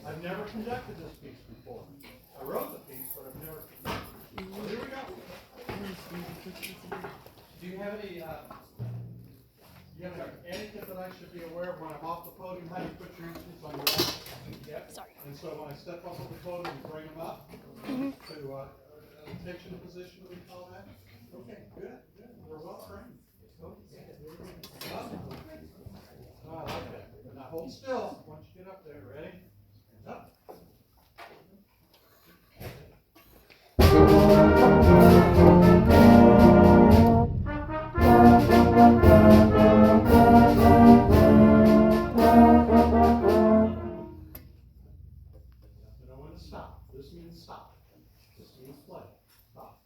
I've never conducted this piece before. I wrote the piece, but I've never conducted it. So here we go. Do you have any etiquette that I should be aware of when I'm off the podium? How do you put your instruments on your lap? Yep. Sorry. And so when I step off of the podium, you bring them up to attention position, we call that. Okay, good. We're well trained. I like that. Now hold still once you get up there. Ready? Up. Stop. This means stop. This means play. Stop.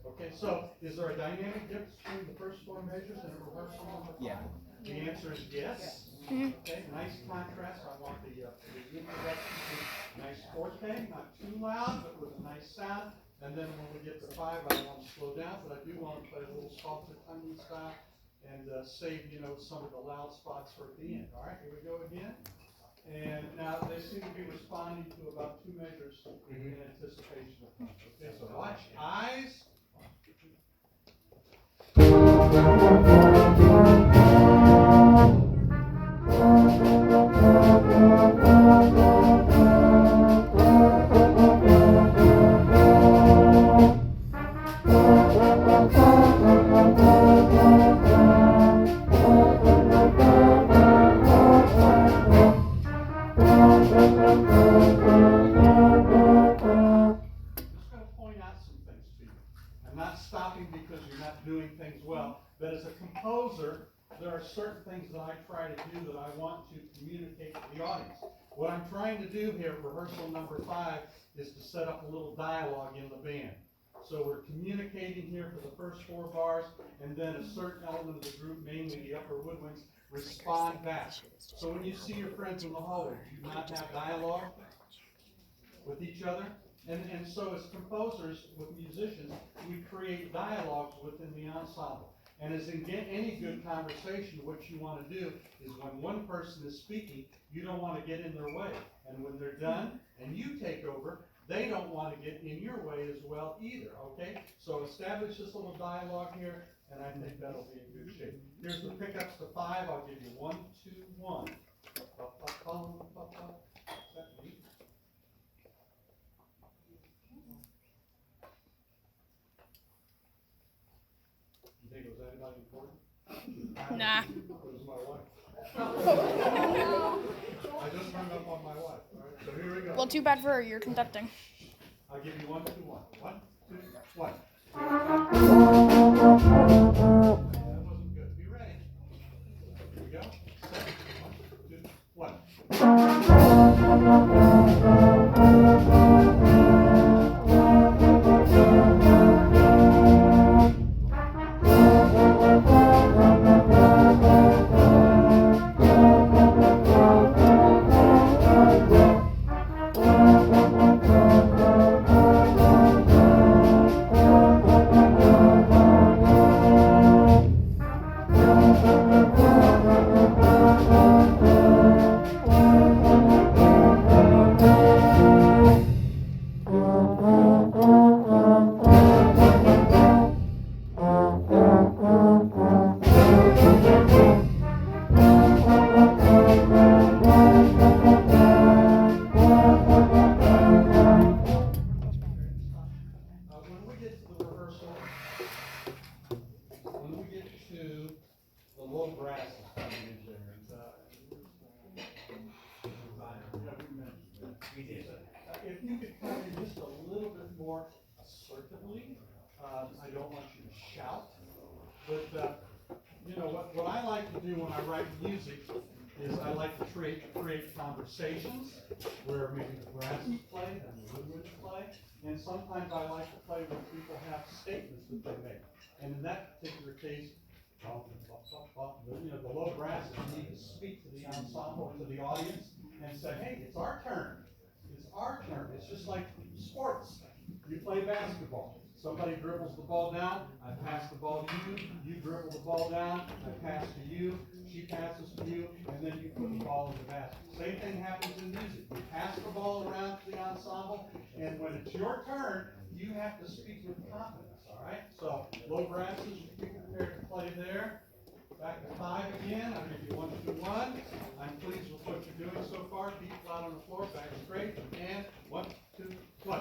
Okay, so is there a dynamic difference between the first four measures and a rehearsal number 5? Yeah. The answer is yes. Okay, nice contrast. I want the introduction to nice forte, not too loud, but with a nice sound. And then when we get to 5, I don't want to slow down, but I do want to play a little softer tongue style and save, some of the loud spots for the end. All right, here we go again. And now they seem to be responding to about 2 measures in anticipation of punch. Okay, so watch. Eyes. Because you're not doing things well, but as a composer, there are certain things that I try to do that I want to communicate to the audience. What I'm trying to do here, rehearsal number 5, is to set up a little dialogue in the band. So we're communicating here for the first 4 bars, and then a certain element of the group, mainly the upper woodwinds, respond back. So when you see your friends in the hallway, do you not have dialogue with each other? And so as composers, with musicians, we create dialogues within the ensemble. And as in any good conversation, what you want to do is when one person is speaking, you don't want to get in their way. And when they're done and you take over, they don't want to get in your way as well either, okay? So establish this little dialogue here, and I think that'll be in good shape. Here's the pickups to 5. I'll give you 1, 2, 1. Is that neat? You think it was anybody important? Nah. It was my wife. I just hung up on my wife. All right, so here we go. Well, too bad for her. You're conducting. I'll give you 1, 2, 1. 1, 2, 1. That wasn't good. Be ready. Here we go. Set. 1, 2, if you could come in just a little bit more assertively, I don't want you to shout, but what I like to do when I write music is I like to create conversations where maybe the brasses play and the woodwinds play, and sometimes I like to play when people have statements that they make. And in that particular case, the low brasses need to speak to the ensemble, to the audience, and say, hey, it's our turn. It's our turn. It's just like sports. You play basketball. Somebody dribbles the ball down, I pass the ball to you, you dribble the ball down, I pass to you. she passes to you, and then you put the ball in the basket. Same thing happens in music. You pass the ball around to the ensemble, and when it's your turn, you have to speak with confidence, all right? So, low brasses, be prepared to play there. Back to 5 again. I'll give you 1, 2, 1. I'm pleased with what you're doing so far. Feet flat on the floor, back straight, and 1, 2, 1.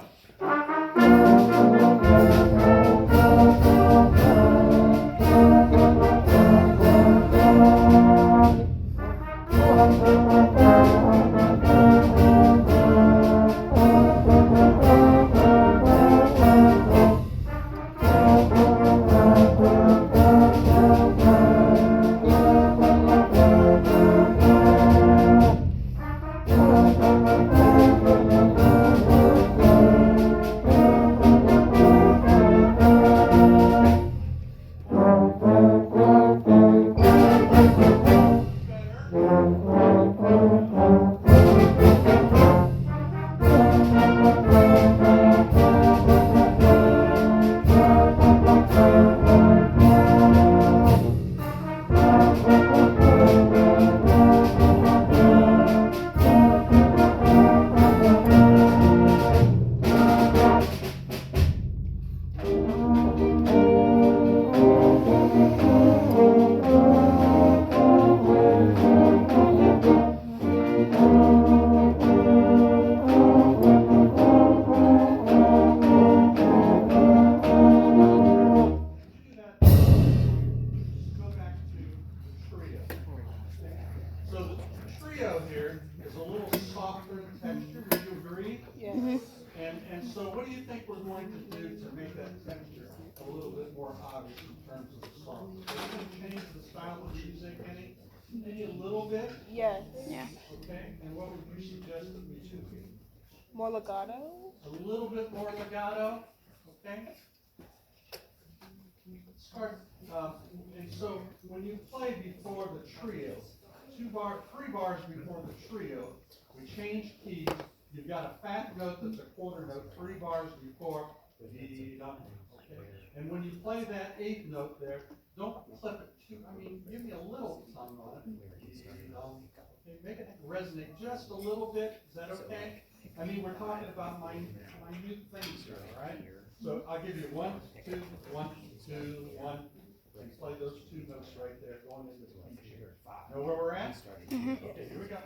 So the trio here is a little softer in texture, would you agree? Yes. And so what do you think we're going to do to make that texture a little bit more obvious in terms of the song? Are we going to change the style of music any? Maybe a little bit? Yes. Yeah. Okay, and what would you suggest that we do here? More legato? A little bit more legato, okay? Start, and so when you play before the trio, 3 bars before the trio, we change keys. You've got a fat note that's a quarter note, 3 bars before the okay. And when you play that 8th note there, don't clip it too. I mean, give me a little tongue on it. Okay, make it resonate just a little bit. Is that okay? I mean, we're talking about minute things here, all right? So I'll give you 1, 2, 1, 2, 1. And play those 2 notes right there going into the key chair. Know where we're at? Okay, here we go.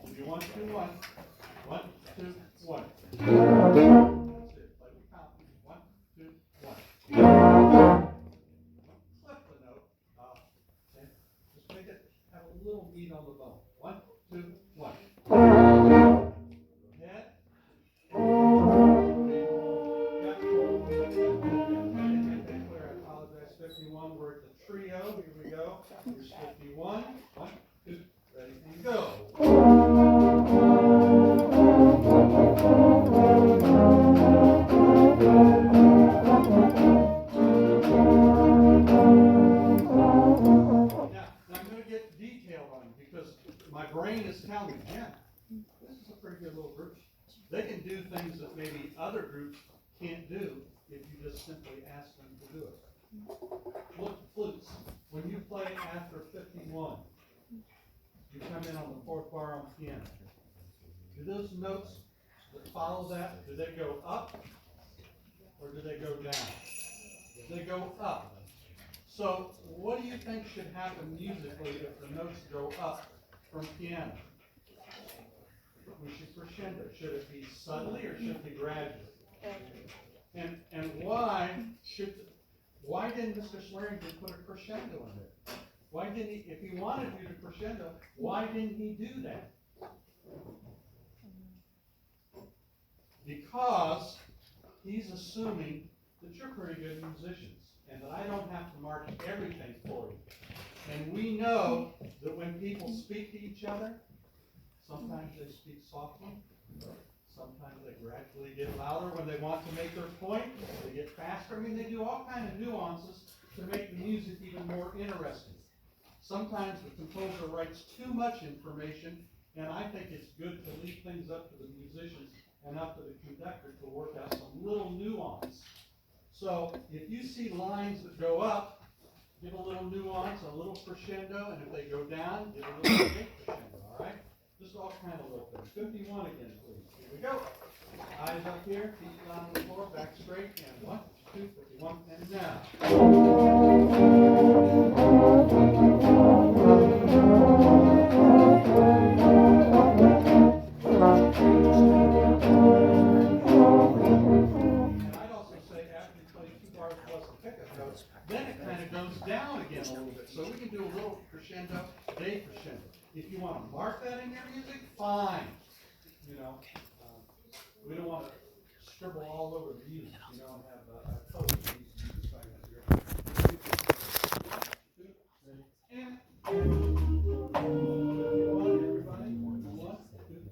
Give you 1, 2, 1. 1, 2, 1. That's it. Play with confidence. 1, 2, 1. Clip the note. Okay. Just make it have a little meat on the bone. 1, 2, 1. Head. I apologize. 51. We're at the trio. Here we go. Here's 51. 1, 2, ready, and go. Now I'm going to get detailed on you because my brain is telling me, yeah, this is a pretty good little group. They can do things that maybe other groups can't do if you just simply ask them to do it. Look, flutes. When you play after 51, you come in on the 4th bar on the piano. Do those notes that follow that, do they go up or do they go down? They go up. So what do you think should happen musically if the notes go up from piano? We should crescendo. Should it be subtly or should it be gradually? And why didn't Mr. Swearingen put a crescendo in there? Why didn't he, if he wanted you to crescendo, why didn't he do that? Because he's assuming that you're pretty good musicians and that I don't have to mark everything for you. And we know that when people speak to each other, sometimes they speak softly, sometimes they gradually get louder when they want to make their point, they get faster. I mean, they do all kinds of nuances to make the music even more interesting. Sometimes the composer writes too much information, and I think it's good to leave things up to the musicians and up to the conductor to work out some little nuance. So if you see lines that go up, give a little nuance, a little crescendo, and if they go down, give a little crescendo, all right? Just all kind of little things. 51 again, please. Here we go. Eyes up here, feet down on the floor, back straight, and 1, 2, 51, and now. And I'd also say after you play 2 bars plus the pickup notes, then it kind of goes down again a little bit. So we can do a little crescendo, decrescendo. If you want to mark that in your music, fine. You know, we don't want to scribble all over the music, you know, and have a total piece of music like that here. 1, 2, 3, and one, everybody. 1, 2, 3.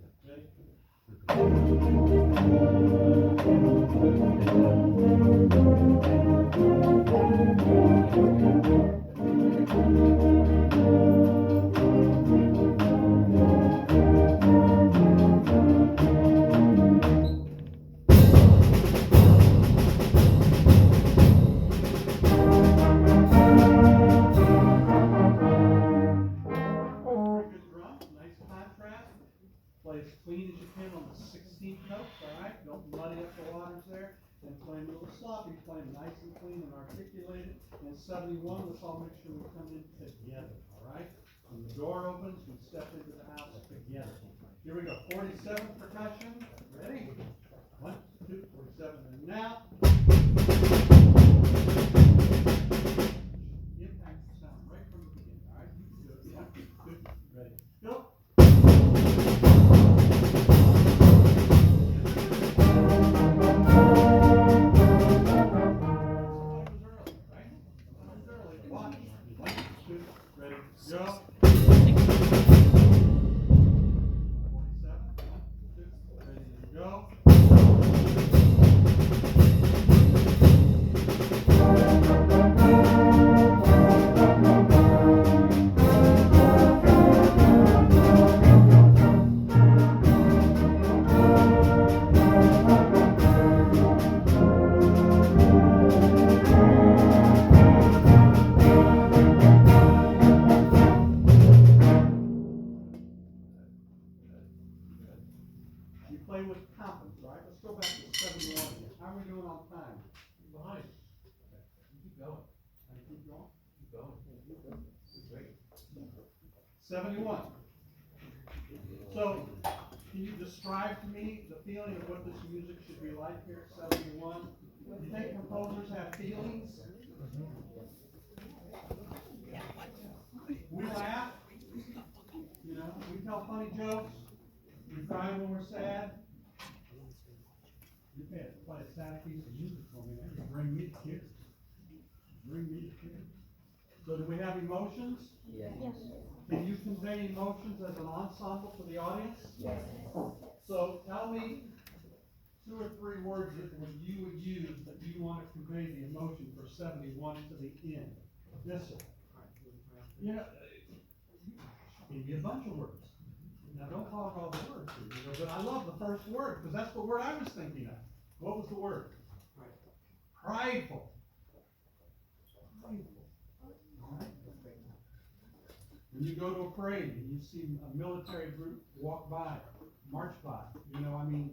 Play as clean as you can on the 16th notes, all right? Don't muddy up the waters there. And playing a little sloppy, playing nice and clean and articulated. And 71, let's all make sure we come in together, all right? When the door opens, we step into the house together. Here we go. 47 percussion. Ready? 1, 2, 47, and now. Impact the sound right from the beginning, all right? You can do it. 1, 2, ready, go. Go. 47. 1, 2, ready to go. You play with confidence, right? Let's go back to 71 again. How are we doing on time? Behind. Okay. Keep going. Can you keep going? Keep going. Keep going. Great. 71. So, can you describe to me the feeling of what this music should be like here at 71? Do you think composers have feelings? We laugh. You know, we tell funny jokes. We cry when we're sad. You can't play a sad piece of music for me, man. You bring me to tears. Bring me to tears. So do we have emotions? Yes. Can you convey emotions as an ensemble to the audience? Yes. So tell me 2 or 3 words that you would use that you want to convey the emotion for 71 to the end. Visceral. You know, give me a bunch of words. Now don't talk all the words, you know, but I love the first word because that's the word I was thinking of. What was the word? Prideful. Prideful. All right. When you go to a parade and you see a military group walk by, march by, you know, I mean,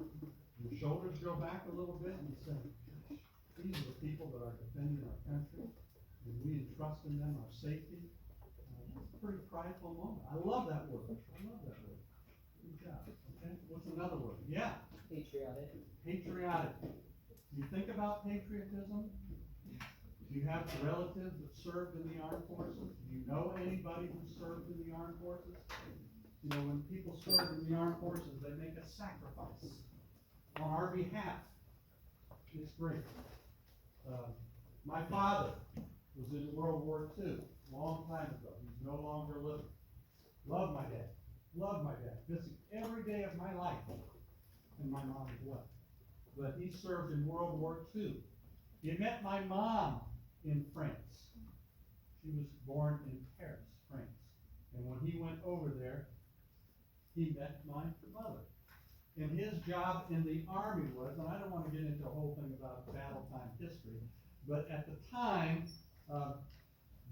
your shoulders go back a little bit and you say, these are the people that are defending our country, and we entrust in them our safety. That's a pretty prideful moment. I love that word. I love that word. Good job. Okay. What's another word? Yeah. Patriotic. Patriotic. Do you think about patriotism? Do you have relatives that served in the armed forces? Do you know anybody who served in the armed forces? You know, when people serve in the armed forces, they make a sacrifice on our behalf. It's great. My father was in World War II, a long time ago. He's no longer living. Love my dad. Love my dad. Missing every day of my life. And my mom as well. But he served in World War II. He met my mom in France. She was born in Paris, France. And when he went over there, he met my mother. And his job in the army was, and I don't want to get into a whole thing about battle time history, but at the time,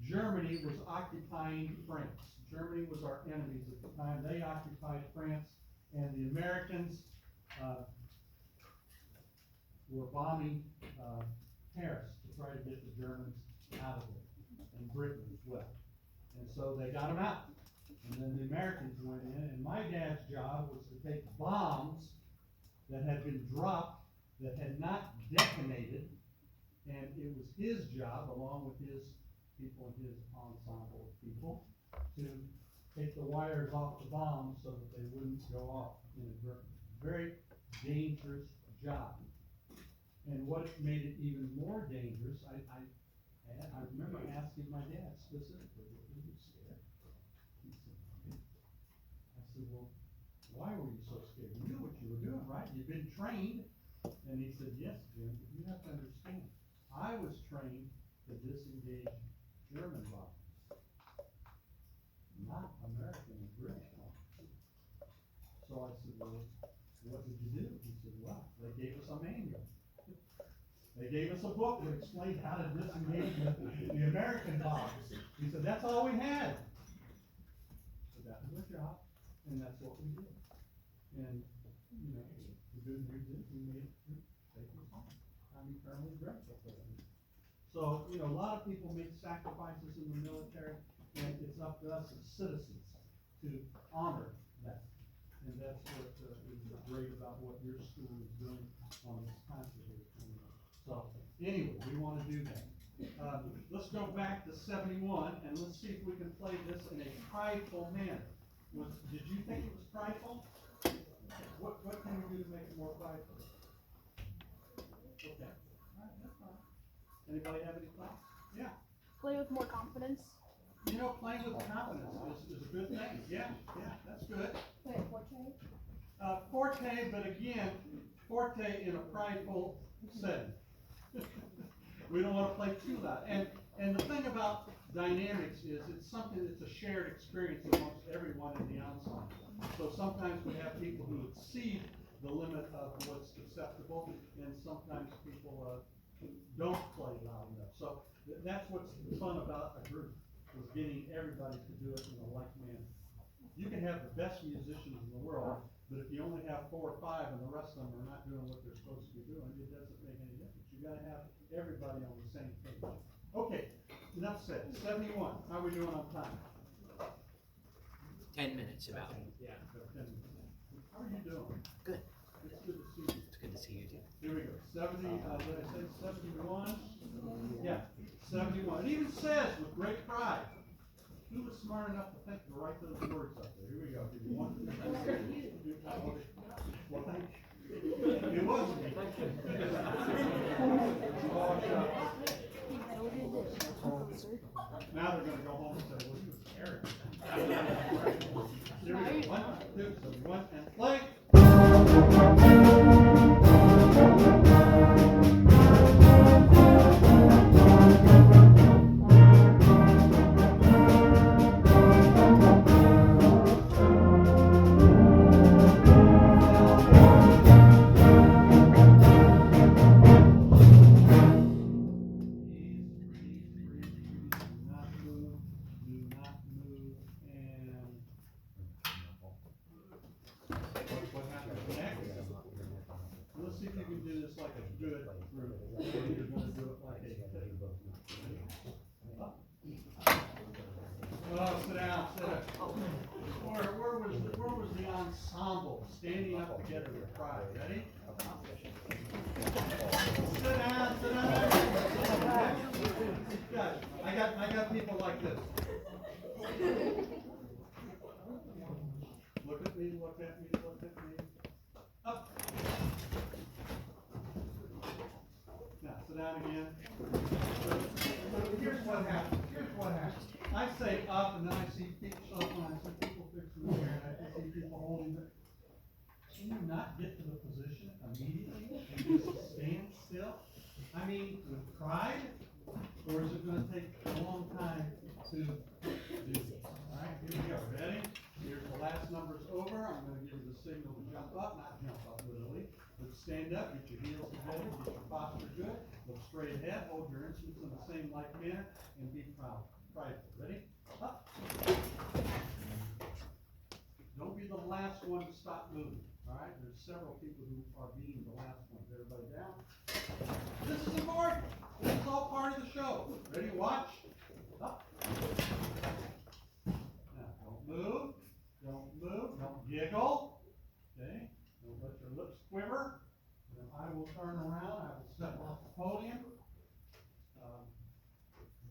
Germany was occupying France. Germany was our enemies at the time. They occupied France, and the Americans were bombing Paris to try to get the Germans out of there, and Britain as well. And so they got them out. And then the Americans went in, and my dad's job was to take bombs that had been dropped, that had not detonated, and it was his job, along with his people, his ensemble of people, to take the wires off the bombs so that they wouldn't go off inadvertently. Very dangerous job. And what made it even more dangerous, I remember asking my dad specifically, were you scared? He said, "No." I said, well, why were you so scared? You knew what you were doing, right? You've been trained. And he said, yes, Jim, but you have to understand, I was trained to disengage German bombers, not American and British bombers. So I said, well, what did you do? He said, well, they gave us a manual. They gave us a book that explained how to disengage the American bombs. He said, that's all we had. So that was our job, and that's what we did. And, you know, the good news is we made it through safely home. I'm eternally grateful for that. So, you know, a lot of people make sacrifices in the military, and it's up to us as citizens to honor that. And that's what is great about what your school is doing on this concert here. So, anyway, we want to do that. Let's go back to 71, and let's see if we can play this in a prideful manner. Did you think it was prideful? What can we do to make it more prideful? Okay. All right, that's fine. Anybody have any thoughts? Yeah. Play with more confidence. You know, playing with confidence is a good thing. Yeah, that's good. Play forte. Forte, but again, forte in a prideful setting. We don't want to play too loud. And the thing about dynamics is it's something that's a shared experience amongst everyone in the ensemble. So sometimes we have people who exceed the limit of what's acceptable, and sometimes people don't play loud enough. So that's what's fun about a group, is getting everybody to do it in a like manner. You can have the best musicians in the world, but if you only have 4 or 5 and the rest of them are not doing what they're supposed to be doing, it doesn't make any difference. You gotta have everybody on the same page. Okay, enough said. 71, how are we doing on time? 10 minutes about. Yeah. 10 minutes. How are you doing? Good. It's good to see you. It's good to see you too. Here we go. 70, did I say 71? Yeah, 71. It even says with great pride. Who was smart enough to think to write those words up there? Here we go. Give you one. Well, thank you. It wasn't me. Now they're gonna go home and say, well, he was arrogant. Here we go. 1, 2, 1, and play. Standing up together with pride. Ready? Sit down, sit down. Guys, I got people like this. Look at me, look at me, look at me. Up. Now sit down again. So here's what happens. Here's what happens. I say up, and then I see people. When I see people fixing the hair, and I see people holding it. Can you not get to the position immediately and just stand still? I mean, with pride, or is it going to take a long time to do this? All right, here we go. Ready? Here's the last number's over. I'm going to give you the signal to jump up, not jump up literally, but stand up, get your heels together, get your posture good, look straight ahead, hold your instruments in the same like manner, and be proud. prideful. Ready? Up. Don't be the last one to stop moving. All right? There's several people who are being the last ones. Everybody down. This is important. This is all part of the show. Ready? Watch. Up. Now, don't move. Don't move. Don't giggle. Okay? Don't let your lips quiver. Then I will turn around. I will step off the podium.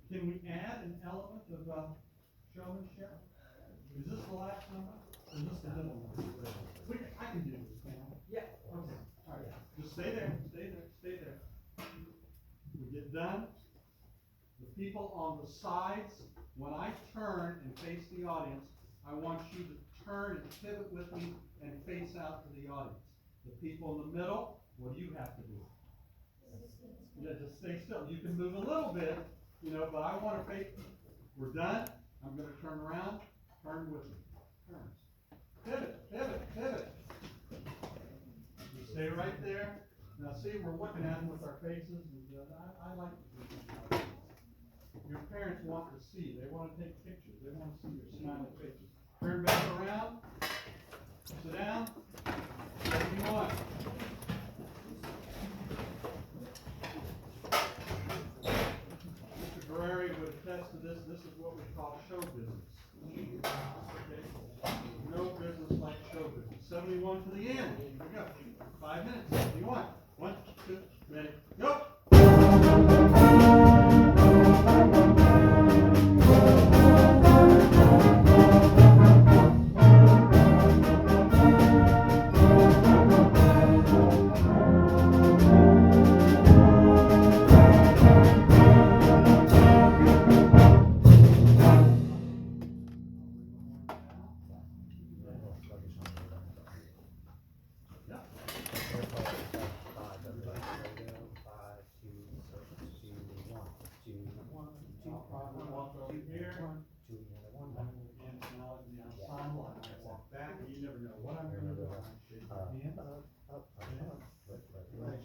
Can we add an element of showmanship? Is this the last number? Or is this the middle one? I can do this, can I? Yeah. Okay. All right. Just stay there. Stay there. Stay there. We get done. The people on the sides, when I turn and face the audience, I want you to turn and pivot with me and face out to the audience. The people in the middle, what do you have to do? Yeah, just stay still. You can move a little bit, you know, but I want to face. We're done. I'm going to turn around. Turn with me. Turn. Pivot, pivot, pivot. You stay right there. Now see, we're looking at them with our faces. And, I like to do this. Your parents want to see. They want to take pictures. They want to see your smiling faces. Turn back around. Sit down. What do you want? Mr. Guerreri would attest to this. This is what we call show business. Okay. No business like show business. 71 to the end. Here we go. 5 minutes. What do you want? 1, 2, ready, go!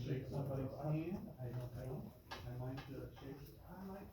Shake somebody's hand. I don't know. I might shake. I might